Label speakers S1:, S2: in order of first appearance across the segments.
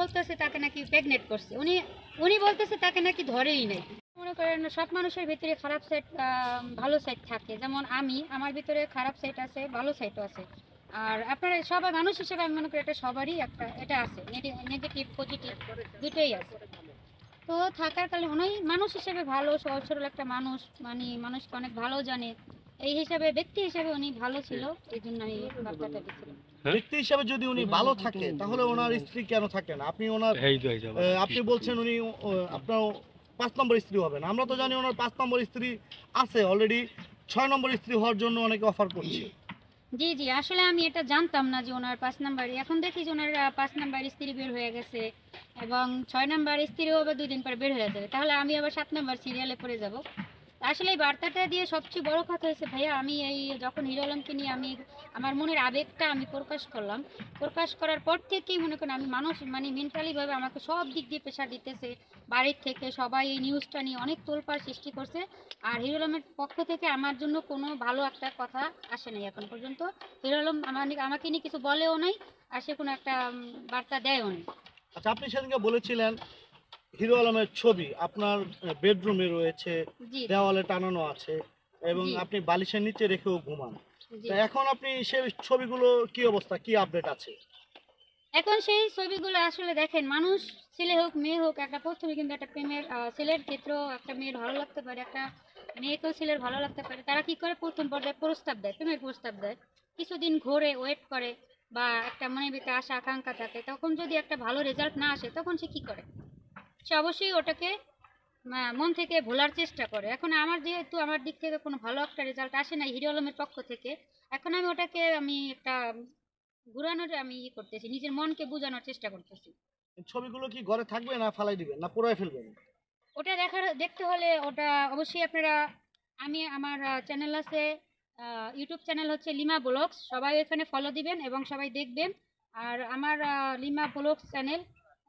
S1: বলতেছে তাকে নাকি প্রেগনেন্ট করছে, উনি বলতেছে তাকে নাকি ধরেই নাই। মনে করেন সব মানুষের ভিতরে খারাপ সাইড ভালো সাইড থাকে, যেমন আমার ভিতরে খারাপ সাইড আছে, ভালো সাইডও আছে। আর আপনারা সবাই মানুষ হিসেবে আমি মনে করি এটা সবারই একটা এটা আছে, নেগেটিভ পজিটিভ দুটোই আছে। তো থাকার কারণে উনি মানুষ হিসেবে ভালো, সহজ সরল একটা মানুষ, মানে মানুষকে অনেক ভালো জানে, এই হিসাবে ব্যক্তি হিসেবে উনি ভালো ছিল, এই জন্য আমি বার্তাটা দিচ্ছিলাম।
S2: ব্যক্তি হিসাবে যদি উনি ভালো থাকে তাহলে ওনার স্ত্রী কেন থাকে না? আপনি বলছেন উনি আপনার 5 নম্বর স্ত্রী হবেন, আমরা তো জানি ওনার 5 নম্বর স্ত্রী আছে অলরেডি, 6 নম্বর স্ত্রী হওয়ার জন্য অনেকে অফার করছে।
S1: জি জি, আসলে আমি এটা জানতাম না যে ওনার 5 নাম্বার, এখন দেখি যে ওনার 5 নাম্বার স্ত্রী বের হয়ে গেছে এবং 6 নাম্বার স্ত্রীও আবার 2 দিন পর বের হয়ে যাবে, তাহলে আমি আবার 7 নাম্বার সিরিয়ালে পড়ে যাব। আসলে এই বার্তাটা দিয়ে সবচেয়ে বড় কথা হয়েছে ভাইয়া, আমি এই যখন হিরো আলমকে নিয়ে আমি আমার মনের আবেগটা আমি প্রকাশ করলাম, প্রকাশ করার পর থেকেই মনে করেন আমি মানুষ মানে মেন্টালিভাবে আমাকে সব দিক দিয়ে প্রেশার দিতেছে, বাড়ির থেকে সবাই এই নিউজটা নিয়ে অনেক তোলপাড় সৃষ্টি করছে। আর হিরো আলমের পক্ষ থেকে আমার জন্য কোনো ভালো একটা কথা আসে নাই এখন পর্যন্ত। হিরো আলম আমাকে নিয়ে কিছু বলেও নাই, আর সে কোনো একটা বার্তা দেয়ও নাই।
S2: আচ্ছা, আপনি সেদিনকে বলেছিলেন হিরো আলমের ছবি আপনার বেডরুমে রয়েছে, দেওয়ালে টানানো আছে এবং আপনি বালিশের নিচে রেখেও ঘুমান। এখন আপনি সেই ছবিগুলো কি অবস্থা, কি আপডেট আছে?
S1: এখন সেই ছবিগুলো আসলে দেখেন, মানুষ ছেলে হোক মেয়ে হোক, একটা প্রথমে কিন্তু একটা প্রেমের ছেলের ক্ষেত্রেও একটা মেয়ের ভালো লাগতে পারে, একটা মেয়েকেও ছেলের ভালো লাগতে পারে। তারা কি করে, প্রথম পর্যায়ে প্রস্তাব দেয়, প্রেমের প্রস্তাব দেয়, কিছুদিন ঘোরে ওয়েট করে, বা একটা মনের ভিতরে আশা আকাঙ্ক্ষা থাকে, তখন যদি একটা ভালো রেজাল্ট না আসে তখন সে কি করে, সে অবশ্যই ওটাকে মন থেকে ভোলার চেষ্টা করে। এখন আমার যেহেতু আমার দিক থেকে কোনো ভালো একটা রেজাল্ট আসে না হিরো আলমের পক্ষ থেকে, এখন আমি ওটাকে আমি একটা ঘুরানোর আমি করতেছি, নিজের মনকে বোঝানোর চেষ্টা করতেছি।
S2: ছবিগুলো কি ঘরে থাকবে না ফালাই দিবেন না পুরাই ফেলবেন?
S1: ওটা দেখতে হলে ওটা অবশ্যই আপনারা, আমি আমার চ্যানেল আছে, ইউটিউব চ্যানেল হচ্ছে লিমা ব্লগস, সবাই এখানে ফলো দিবেন এবং সবাই দেখবেন। আর আমার Lima blogs channel,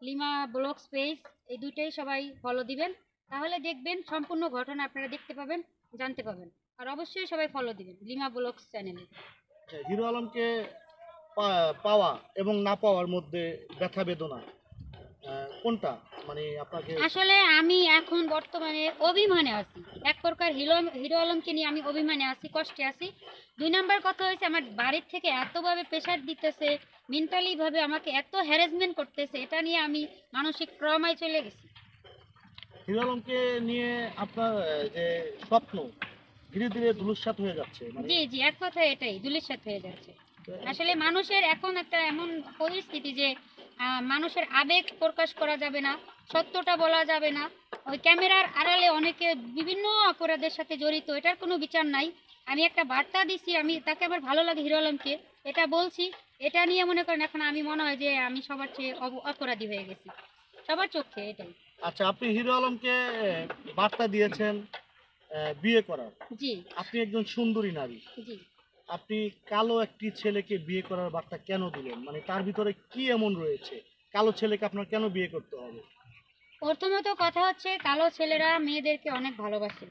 S1: Lima blogs page, এই দুইটাই সবাই ফলো দিবেন, তাহলে দেখবেন সম্পূর্ণ ঘটনা আপনারা দেখতে পাবেন, জানতে পাবেন। আর অবশ্যই সবাই ফলো দিবেন লিমা ব্লগস চ্যানেলে।
S2: হিরো আলমকে পাওয়া এবং না পাওয়ার মধ্যে ব্যথা বেদনা কোনটা, মানে আপনাকে?
S1: আসলে আমি এখন বর্তমানে অভিমানে আছি, এক প্রকার হিরো আলমকে নিয়ে আমি অভিমানে আছি, কষ্টে আছি। 2 নাম্বার কথা হয়েছে, আমার বাড়ির থেকে এতভাবে প্রেশার দিতেছে, মেন্টালি ভাবে আমাকে এত হ্যারাসমেন্ট করতেছে, এটা নিয়ে আমি মানসিক ট্রমায় চলে গেছি।
S2: হিরো আলমকে নিয়ে আপনার যে স্বপ্ন ধীরে ধীরে ধূলিসাৎ হয়ে যাচ্ছে,
S1: জি জি, এক কথা এটাই, ধূলিসাৎ হয়ে যাচ্ছে। আসলে মানুষের এখন একটা এমন পরিস্থিতি যে মানুষের আবেগ প্রকাশ করা যাবে না, সত্যটা বলা যাবে না, ওই ক্যামেরার আড়ালে অনেকে বিভিন্ন অপরাধের সাথে জড়িত, এটার কোনো বিচার নাই। আমি একটা বার্তা দিছি, আমি তাকে আমার ভালো লাগে হিরো আলমকে, এটা বলছি, এটা নিয়ে মনে করেন এখন আমি মনে হয় যে আমি সবার চেয়ে অপরাধী হয়ে গেছি সবার চোখে, এটাই।
S2: আচ্ছা, আপনি হিরো আলমকে বার্তা দিয়েছেন বিয়ে করার।
S1: জি,
S2: আপনি একজন সুন্দরী নারী,
S1: জি।
S2: আপনি কালো একটি ছেলেকে বিয়ে করার বার্তা কেন দিলেন? মানে তার ভিতরে কি এমন রয়েছে, কালো ছেলেকে আপনার কেন বিয়ে করতে হবে?
S1: প্রথমত কথা হচ্ছে, কালো ছেলেরা মেয়েদেরকে অনেক ভালোবাসে,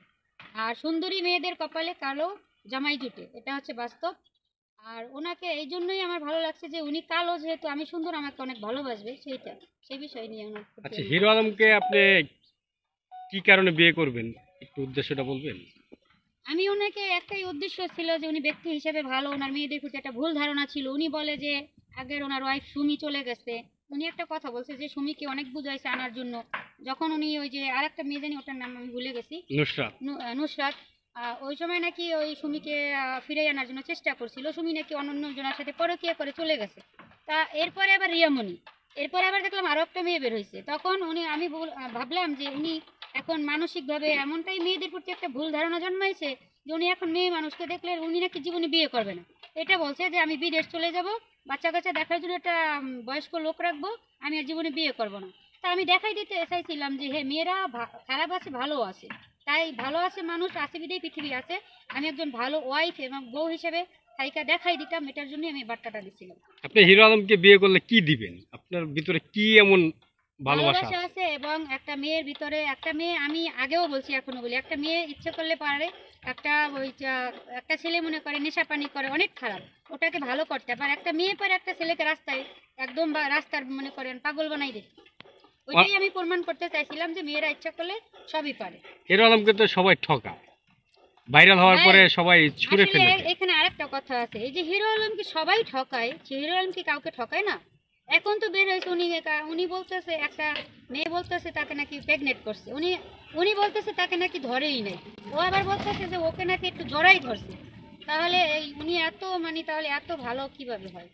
S1: আর সুন্দরী মেয়েদের কপালে কালো জামাই জুটে, এটা হচ্ছে বাস্তব। আর ওনাকে এই জন্যই আমার ভালো লাগছে যে উনি কালো, যেহেতু আমি সুন্দর, আমাকে অনেক ভালোবাসবে, সেই বিষয় নিয়ে ওনার প্রতি
S3: আচ্ছা, হিরো আলমকে আপনি কি কারণে বিয়ে করবেন, একটু উদ্দেশ্যটা বলবেন?
S1: আমি ওনাকে একটাই উদ্দেশ্য ছিল যে উনি ব্যক্তি হিসেবে ভালো, ওনার মেয়েদের প্রতি একটা ভুল ধারণা ছিল। উনি বলে যে আগের ওনার ওয়াইফ সুমি চলে গেছে, উনি একটা কথা বলছে যে সুমিকে অনেক বুঝাইছে আনার জন্য, যখন উনি ওই যে আরেকটা মেয়ে জানি, ওটার নাম আমি ভুলে গেছি, নুসরাত, ওই সময় নাকি ওই সুমিকে ফিরিয়ে আনার জন্য চেষ্টা করছিল, সুমি নাকি অন্য জনের সাথে পরকীয়া করে চলে গেছে। তা এরপরে আবার রিয়ামণি, এরপরে আবার দেখলাম আরও একটা মেয়ে বের হয়েছে, তখন আমি ভাবলাম যে উনি এখন মানসিকভাবে এমনটাই মেয়েদের প্রতি একটা ভুল ধারণা জন্মাইছে যে উনি এখন মেয়ে মানুষকে দেখলে উনি নাকি জীবনে বিয়ে করবে না, এটা বলছে যে আমি বিদেশ চলে যাব, বাচ্চা কাচ্চা দেখার জন্য একটা বয়স্ক লোক রাখবো, আমি আর জীবনে বিয়ে করব না। তা আমি দেখাই দিতে চাইছিলাম যে হ্যাঁ, মেয়েরা খারাপ আছে ভালো আছে, তাই ভালো আছে মানুষ আছে বিদেই পৃথিবী আছে, আমি একজন ভালো ওয়াইফ এবং বউ হিসেবে তাইকা দেখাই দিতাম, এটার জন্যই আমি বার্তাটা দিছিলাম।
S3: আপনি হিরো আলমকে বিয়ে করলে কি দিবেন? আপনার ভিতরে কি এমন ভালোবাসা
S1: আছে? এবং একটা মেয়ের ভিতরে, একটা মেয়ে, আমি আগেও বলছি এখনো বলি, একটা মেয়ে ইচ্ছে করলে পারে, একটা ছেলে মনে করে নেশা পানি করে অনেক খারাপ, ওটাকে ভালো করতে পারে। একটা মেয়ে পারে একটা ছেলেকে রাস্তায় একদম বা রাস্তার মনে করেন পাগল বানাই দিতে। ওইটাই আমি প্রমাণ করতে চাইছিলাম যে মেয়েরা ইচ্ছা করলে সবই পারে।
S3: হিরো আলমকে তো সবাই ঠকায়, ভাইরাল হওয়ার পরে সবাই ছুঁড়ে
S1: আসলে
S3: ফেলে দেয়।
S1: এখানে আরেকটা কথা আছে, এই যে হিরো আলমকে সবাই ঠকায়, সে হিরো আলম কি কাউকে ঠকায় না? এখন তো বের হয়েছে উনি বলতেছে একটা মেয়ে বলতেছে তাকে নাকি প্রেগনেন্ট করছে, উনি বলতেছে তাকে নাকি ধরেই নাই, ও আবার বলতেছে যে ওকে নাকি একটু জড়াই ধরছে। তাহলে উনি এত মানে তাহলে এত ভালো কিভাবে হয়?